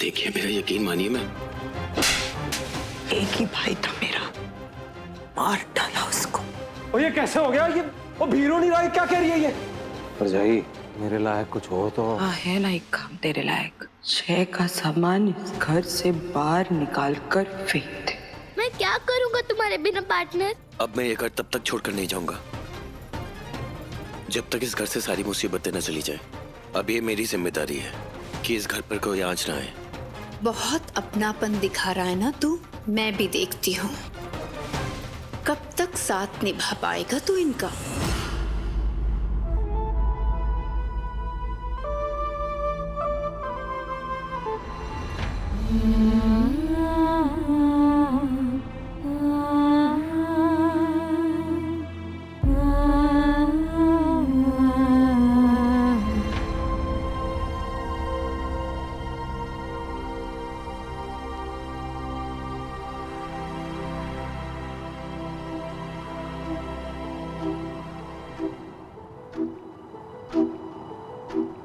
देखिए मेरा यकीन मानिए, मैं एक ही भाई था मेरा, मार डाला उसको। और ये कैसे हो गया? ये वो भीरू नहीं रहा, क्या कह रही है ये? भरजाई मेरे लायक कुछ हो तो। हाँ है लायक काम तेरे लायक। 6 का सामान इस घर से बाहर निकाल कर फेंक दे। मैं क्या करूंगा तुम्हारे बिना पार्टनर? अब मैं ये घर तब तक छोड़कर नहीं जाऊंगा जब तक इस घर से सारी मुसीबतें न चली जाए। अब ये मेरी जिम्मेदारी है कि इस घर पर कोई आंच ना आए। बहुत अपनापन दिखा रहा है ना तू, मैं भी देखती हूँ कब तक साथ निभा पाएगा तू इनका।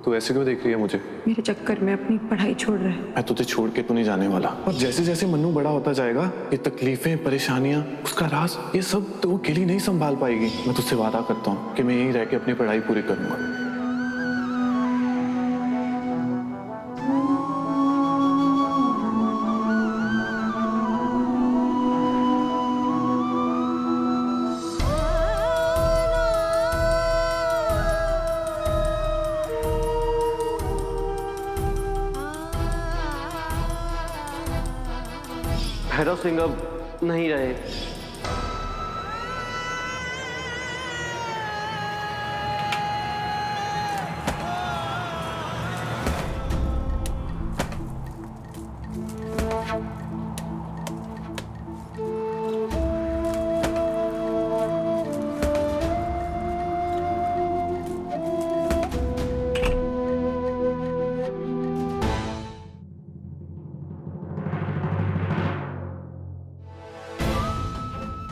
तू ऐसे क्यों देख रही है मुझे? मेरे चक्कर में अपनी पढ़ाई छोड़ रहा है। मैं तुझे छोड़ के तो नहीं जाने वाला। और जैसे जैसे मन्नू बड़ा होता जाएगा, ये तकलीफें, परेशानियां, उसका राज, ये सब तो वो अकेली नहीं संभाल पाएगी। मैं तुझसे वादा करता हूँ कि मैं यहीं रह के अपनी पढ़ाई पूरी करूंगा। भैरव सिंह अब नहीं रहे।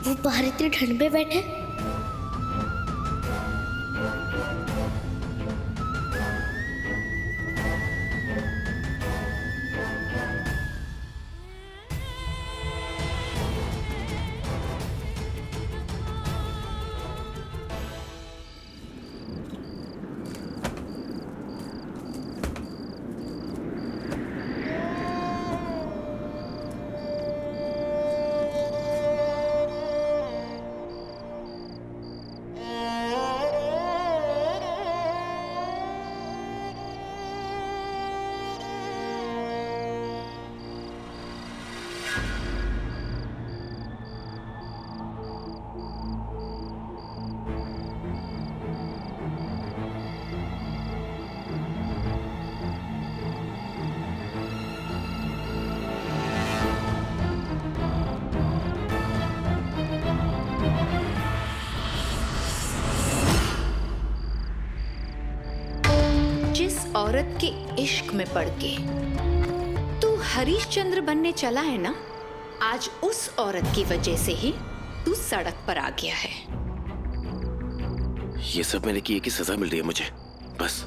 वो बाहर इतनी ठंड में बैठे। जिस औरत के इश्क में पड़ के तू हरिश्चंद्र बनने चला है ना, आज उस औरत की वजह से ही तू सड़क पर आ गया है। ये सब मैंने किए की सजा मिल रही है मुझे, बस।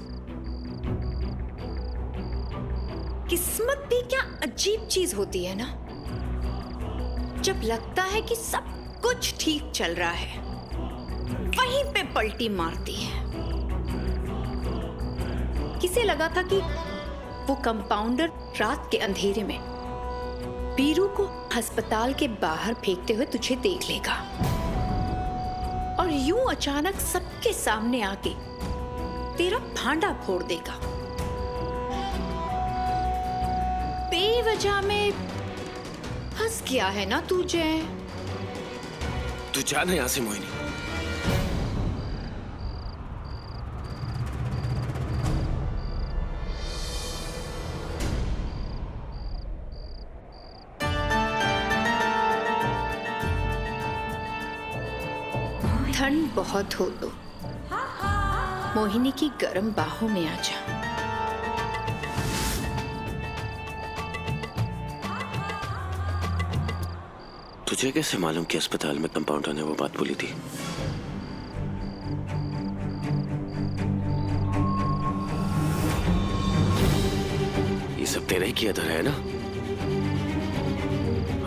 किस्मत भी क्या अजीब चीज होती है ना। जब लगता है कि सब कुछ ठीक चल रहा है, वहीं पे पलटी मारती है। किसे लगा था कि वो कंपाउंडर रात के अंधेरे में बीरू को अस्पताल के बाहर फेंकते हुए तुझे देख लेगा और यूं अचानक सबके सामने आके तेरा भांडा फोड़ देगा। बेवजह में फंस गया है ना तुझे। तू जाना यहां से मोहिनी। ठंड बहुत हो तो मोहिनी की गर्म बाहों में आ जा। तुझे कैसे मालूम कि अस्पताल में कंपाउंडर ने वो बात बोली थी? ये सब तेरा ही किया धरा है ना?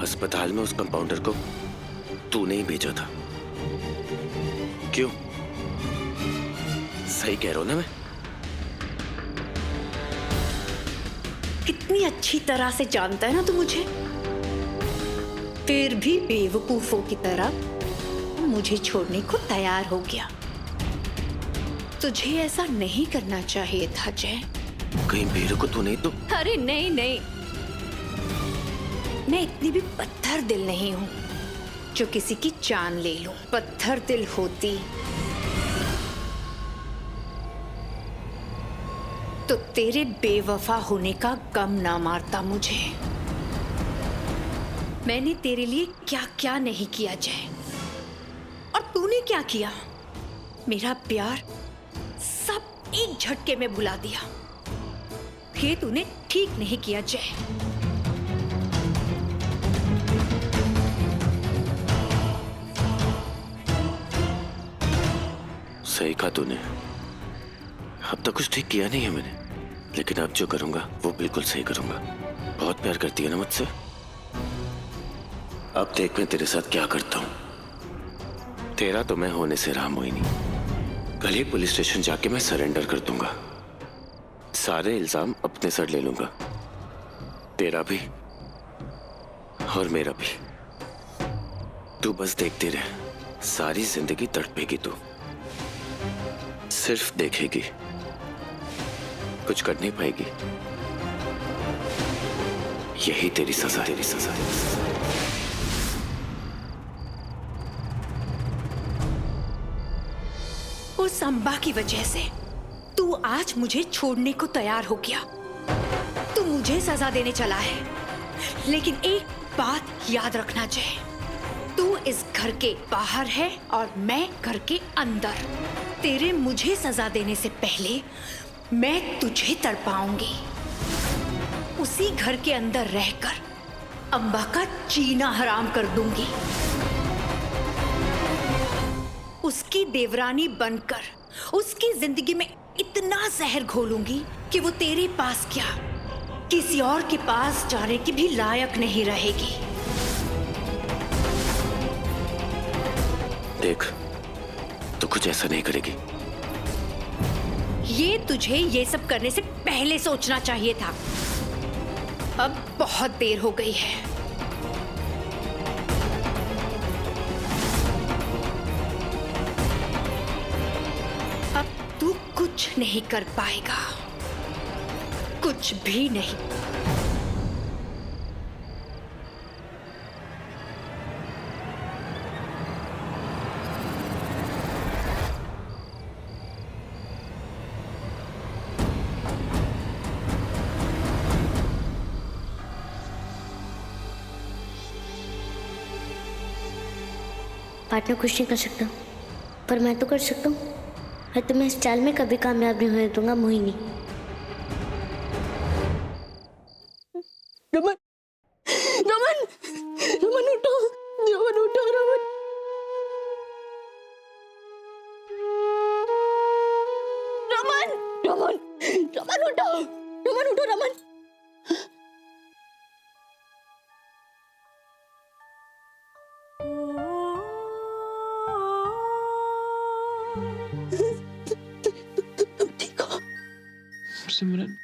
अस्पताल में उस कंपाउंडर को तूने ही भेजा था। क्यों? सही कह रहा हूं ना मैं? कितनी अच्छी तरह से जानता है ना तू मुझे, फिर भी बेवकूफों की तरह मुझे छोड़ने को तैयार हो गया। तुझे ऐसा नहीं करना चाहिए था जय। कहीं बीरू को तू नहीं तो? अरे नहीं नहीं, मैं इतनी भी पत्थर दिल नहीं हूं जो किसी की जान ले लूं। पत्थर दिल होती तो तेरे बेवफा होने का गम ना मारता मुझे। मैंने तेरे लिए क्या क्या नहीं किया जय, और तूने क्या किया? मेरा प्यार सब एक झटके में भुला दिया। ये तूने ठीक नहीं किया जय। सही कहा तूने। अब तक कुछ ठीक किया नहीं है मैंने, लेकिन अब जो करूंगा वो बिल्कुल सही करूंगा। बहुत प्यार करती है ना मुझसे? अब देख मैं तेरे साथ क्या करता हूं। तेरा तो मैं होने से राम हुई नहीं। कल ही पुलिस स्टेशन जाके मैं सरेंडर कर दूंगा। सारे इल्जाम अपने सर ले लूंगा, तेरा भी और मेरा भी। तू बस देखती रह, सारी जिंदगी तड़पेगी तू, सिर्फ देखेगी, कुछ कर नहीं पाएगी। यही तेरी सजा, तेरी सजा। उस अंबा की वजह से तू आज मुझे छोड़ने को तैयार हो गया। तू मुझे सजा देने चला है, लेकिन एक बात याद रखना जय, तू इस घर के बाहर है और मैं घर के अंदर। तेरे मुझे सजा देने से पहले मैं तुझे तड़पाऊंगी। उसी घर के अंदर रहकर अंबा का जीना हराम कर दूंगी। उसकी देवरानी बनकर उसकी जिंदगी में इतना जहर घोलूंगी कि वो तेरे पास क्या, किसी और के पास जाने की भी लायक नहीं रहेगी। देख, तो कुछ ऐसा नहीं करेगी। ये तुझे ये सब करने से पहले सोचना चाहिए था। अब बहुत देर हो गई है। अब तू कुछ नहीं कर पाएगा, कुछ भी नहीं। पार्टनर कुछ नहीं कर सकता, पर मैं तो कर सकता हूँ। मैं तुम्हें इस चाल में कभी कामयाब नहीं होने दूंगा मोहिनी। रमन, रमन, रमन उठो, रमन उठो, रमन। रमन, रमन, रमन उठो, रमन उठो, रमन। तुम ठीक हो? सिमरन,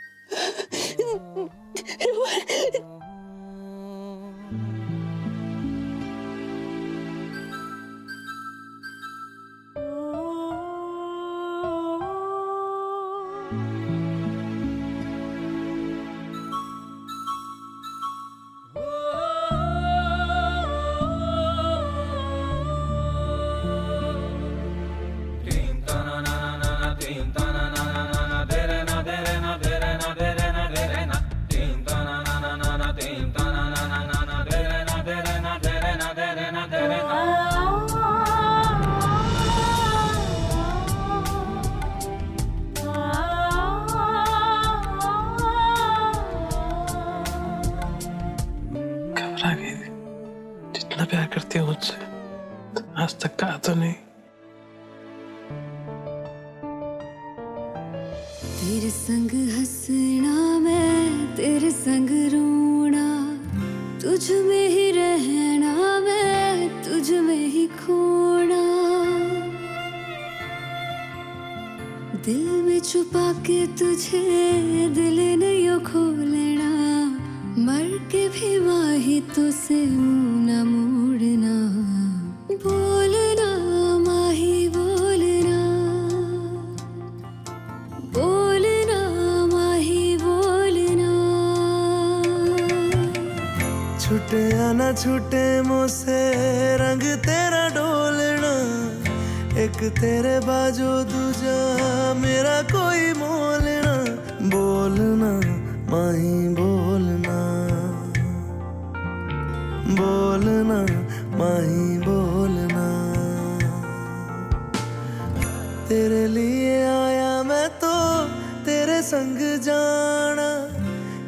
घबरा गई थी। जितना प्यार करती हो मुझसे, आज तक कहा तो नहीं। तेरे संग हंसना मैं तेरे संग रोना, तुझ में ही रहना, मैं तुझ में ही खोना, दिल में छुपा के तुझे दिल नहीं खोलना, मर के भी माही तो से मुंह न मोड़ना, बोलना माही बोलना, बोलना माही बोलना। छूटे या ना छूटे मुझसे रंग तेरा डोलना, एक तेरे बाजो दूजा मेरा कोई मोलना, बोलना माही बोलना, बोलना माही बोलना। तेरे लिए आया मैं तो तेरे संग जाना,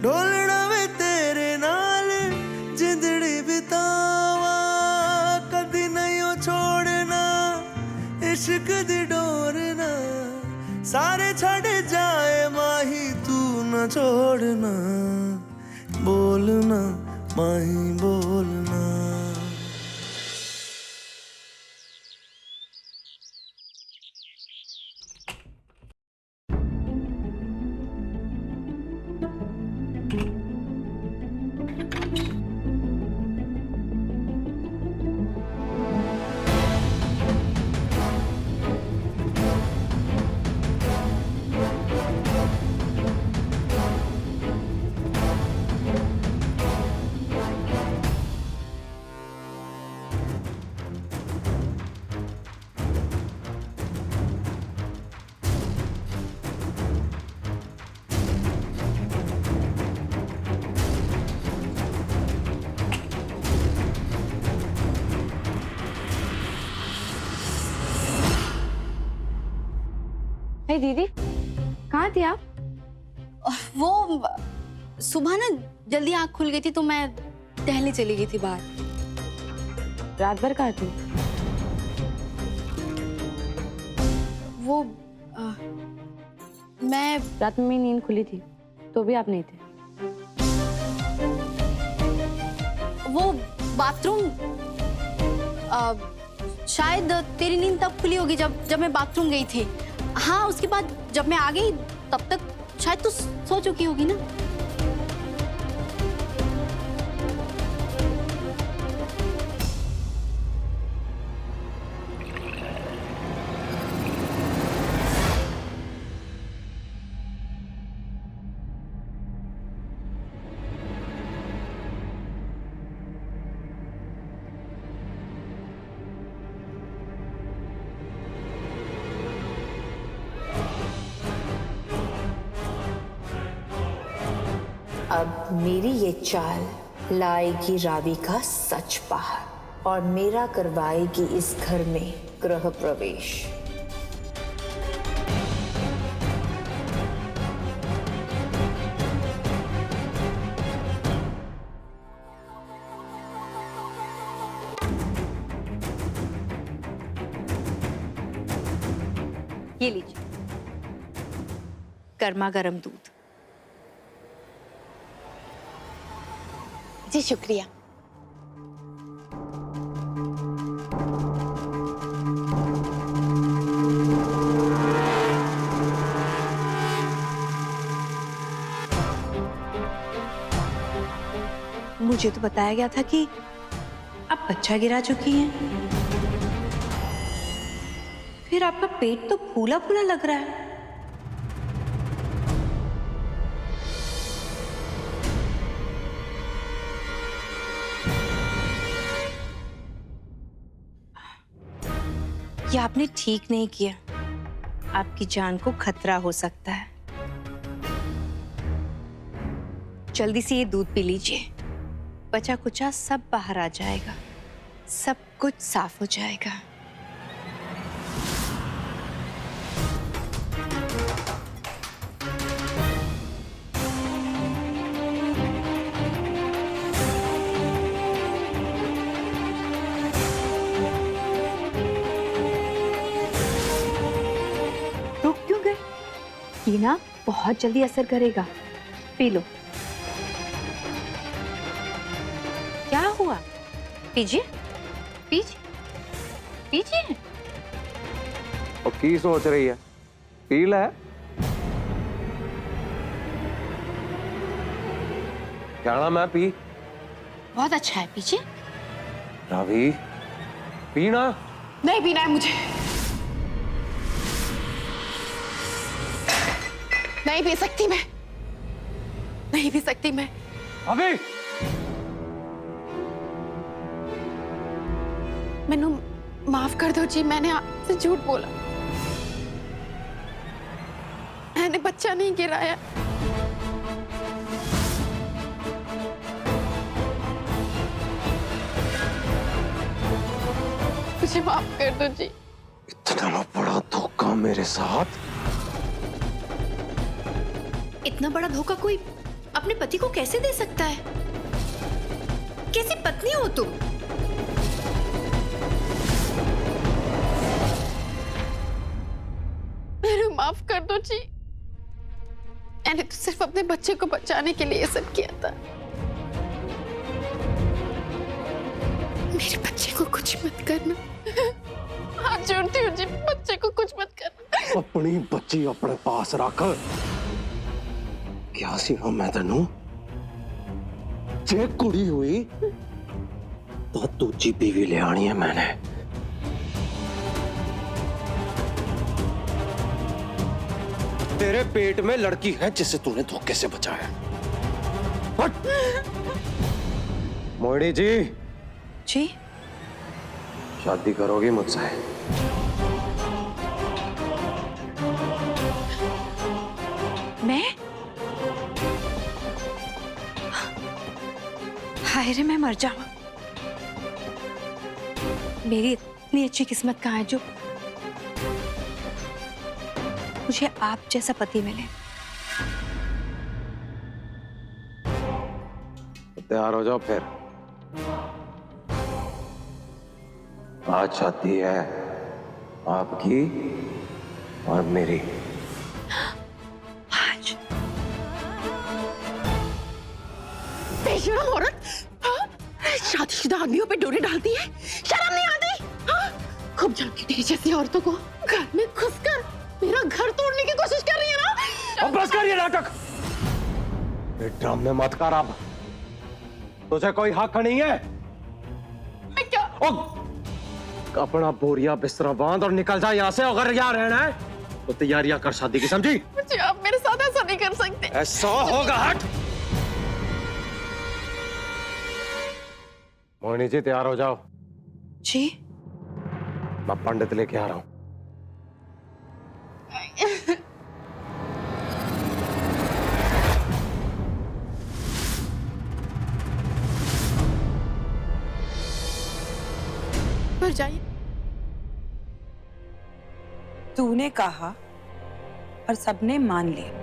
डोलना वे तेरे नाल जिंदड़ी बितावा, कदी नहीं ओ छोड़ना इश्क दी डोरना, सारे छड़ जाए माही तू न छोड़ना, बोलना माही बोलना। हे दीदी, कहाँ थी आप? वो सुबह ना जल्दी आँख खुल गई थी तो मैं टहलने चली गई थी बाहर। रात भर कहाँ थी? वो मैं रात में मेरी नींद खुली थी तो भी आप नहीं थे। वो बाथरूम शायद तेरी नींद तब खुली होगी जब मैं बाथरूम गई थी। हाँ, उसके बाद जब मैं आ गई तब तक शायद तू सो चुकी होगी ना। अब मेरी ये चाल लाएगी रावी का सच बाहर और मेरा करवाएगी इस घर में गृह प्रवेश। ये लीजिए गर्मा गर्म दूध। जी शुक्रिया। मुझे तो बताया गया था कि आप बच्चा गिरा चुकी हैं, फिर आपका पेट तो फूला फूला लग रहा है। ये आपने ठीक नहीं किया, आपकी जान को खतरा हो सकता है। जल्दी से ये दूध पी लीजिए, बचा कुचा सब बाहर आ जाएगा, सब कुछ साफ हो जाएगा। ये ना बहुत जल्दी असर करेगा, पी लो। हुआ? पीजिए, पीजिए, पीजिए। और की सोच रही है? पी ले। क्या नाम है? पी। बहुत अच्छा है, पीजिए। रावी, पीना। नहीं पीना है मुझे। नहीं पी सकती मैं, नहीं पी सकती मैं। अभी मैनू माफ कर दो जी, मैंने आपसे झूठ बोला। मैंने बच्चा नहीं गिराया। मुझे माफ कर दो जी। इतना बड़ा धोखा मेरे साथ। इतना बड़ा धोखा कोई अपने पति को कैसे दे सकता है? कैसी पत्नी हो तुम? मेरे माफ कर दो जी। मैंने तो सिर्फ अपने बच्चे को बचाने के लिए ये सब किया था। मेरे बच्चे को कुछ मत करना। हाथ जोड़ती हूँ जी, बच्चे को कुछ मत करना। अपनी बच्ची अपने पास रख। क्या सीखा मैं तेनू? जे कुड़ी हुई तो दूजी बीवी ले आनी है मैंने। तेरे पेट में लड़की है जिसे तूने धोखे से बचाया। हट। मोहिनी जी। जी? शादी करोगी मुझसे? मैं? हाय रे, मैं मर जाऊं। मेरी इतनी अच्छी किस्मत कहाँ है जो मुझे आप जैसा पति मिले। तैयार हो जाओ फिर। आज शादी है आपकी और मेरी। आज? बेशरम औरत, शादीशुदा आदमियों पे डोरे डालती है, शर्म नहीं आती? हाँ? खूब जानती तेरी जैसी औरतों को घर में घुसकर मेरा घर तोड़ने की कोशिश कर रही है ना? अब बस कर ये नाटक। ये ड्रामे मत कर अब। तुझे कोई हक नहीं है। मैं क्या? अपना बोरिया बिस्तरा बांध और निकल जा यहाँ से। अगर यहाँ रहना है तो तैयारियां कर शादी की, समझी? मुझे आप मेरे साथ ऐसा नहीं कर सकते। ऐसा होगा। हट। मोहिनी जी तैयार हो जाओ। जी? मैं पंडित लेके आ रहा हूं। पर जाइए। तूने कहा और सबने मान लिया।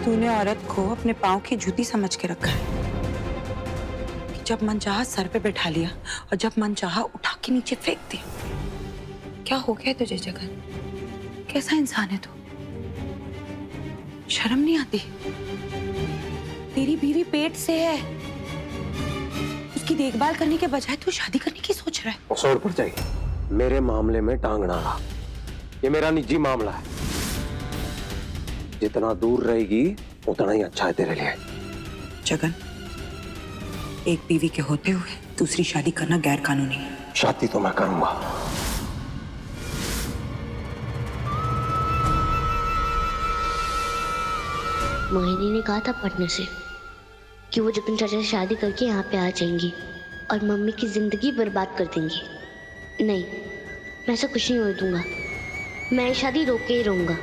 तूने औरत को अपने पांव की जूती समझ के रखा है कि जब मन चाहा सर पे बैठा लिया और जब मन चाहा उठा के नीचे फेंक दिया। क्या हो गया तुझे जगन? कैसा इंसान है तू? शर्म नहीं आती? तेरी बीवी पेट से है, उसकी देखभाल करने के बजाय तू शादी करने की सोच रहा है। सोच पड़ जाएगी। मेरे मामले में टांग ना ला। ये मेरा निजी मामला है। जितना दूर रहेगी उतना ही अच्छा है तेरे लिए। जगन, एक बीवी के होते हुए दूसरी शादी करना गैर कानूनी है। शादी तो मैं करूंगा। मोहिनी ने कहा था पढ़ने से कि वो जतिन चाचा से शादी करके यहाँ पे आ जाएंगी और मम्मी की जिंदगी बर्बाद कर देंगी। नहीं, मैं ऐसा कुछ नहीं होने दूंगा। मैं ये शादी रोक के ही रहूंगा।